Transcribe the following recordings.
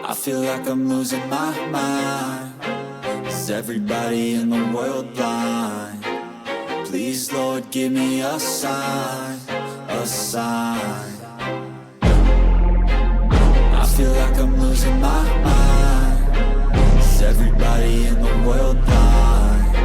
I feel like I'm losing my mind. Is everybody in the world blind? Please, Lord, give me a sign, a sign. I feel like I'm losing my mind. Is everybody in the world blind?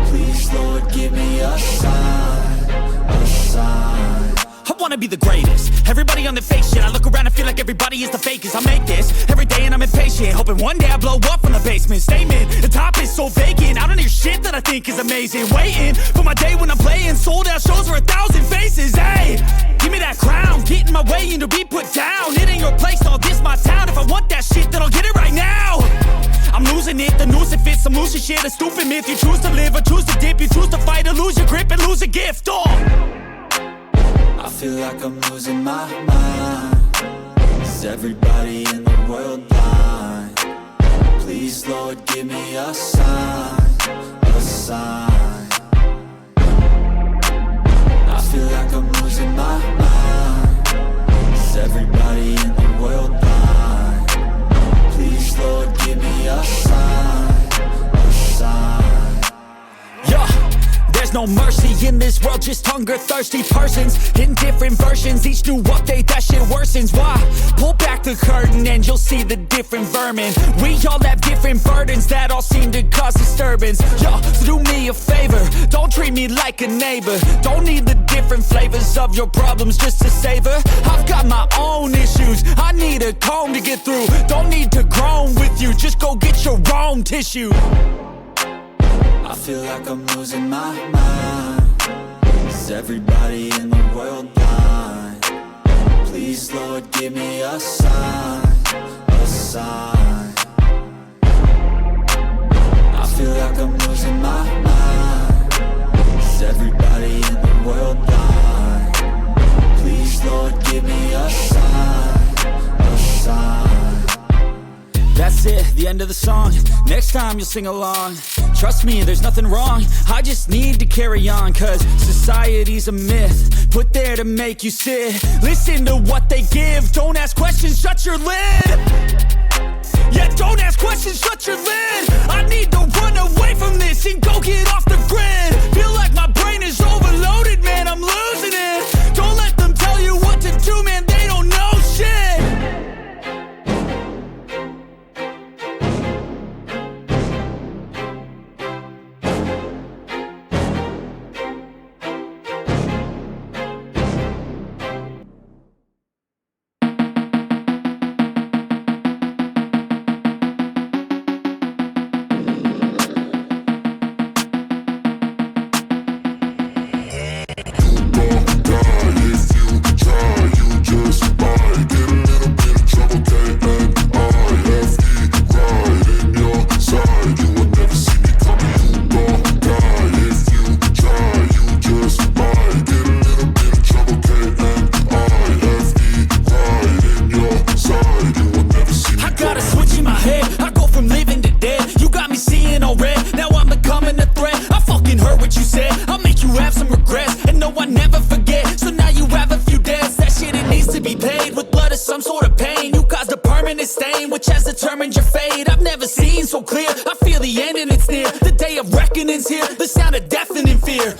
Please, Lord, give me a sign, a sign. I wanna be the greatest. Everybody on the fake shit. I look around and feel like everybody is the fakest. I make this every day and I'm impatient, hoping one day I blow up from the basement. Statement, the top is so vacant. I don't hear shit that I think is amazing. Waiting for my day when I'm playing sold out shows for 1,000 faces. Hey, give me that crown, get in my way and to be put down. It ain't your place, no, this my town. If I want that shit, then I'll get it right now. I'm losing it, the noose it fits. Some losing shit, a stupid myth. You choose to live or choose to dip. You choose to fight or lose your grip and lose a gift. I feel like I'm losing my mind. Is everybody in the world blind? Please, Lord, give me a sign, a sign. I feel like I'm losing my mind. Is everybody in the world blind? Please, Lord, give me a sign, a sign. Yeah. There's no mercy in this world, just hunger-thirsty persons in different versions. Each new update, that shit worsens. Why? Pull back the curtain and you'll see the different vermin. We all have different burdens that all seem to cause disturbance. Yo, so do me a favor, don't treat me like a neighbor. Don't need the different flavors of your problems just to savor. I've got my own issues, I need a comb to get through. Don't need to groan with you, just go get your own tissue. I feel like I'm losing my mind. Is everybody in the world blind? Please, Lord, give me a sign, a sign. I feel like I'm losing my mind. Is everybody in the world blind? Please, Lord, give me a sign, a sign. That's it, the end of the song. Next time you'll sing along. Trust me, there's nothing wrong. I just need to carry on, cause society's a myth put there to make you sit. Listen to what they give. Don't ask questions, shut your lid. Yeah, don't ask questions, shut your lid. I need to run away from this and go get off the grid. Feel like my brain is overloaded, man, I'm losing it. Don't let them tell you what to do, man, they don't know shit. Which has determined your fate. I've never seen so clear. I feel the end and it's near. The day of reckoning's here. The sound of deafening fear.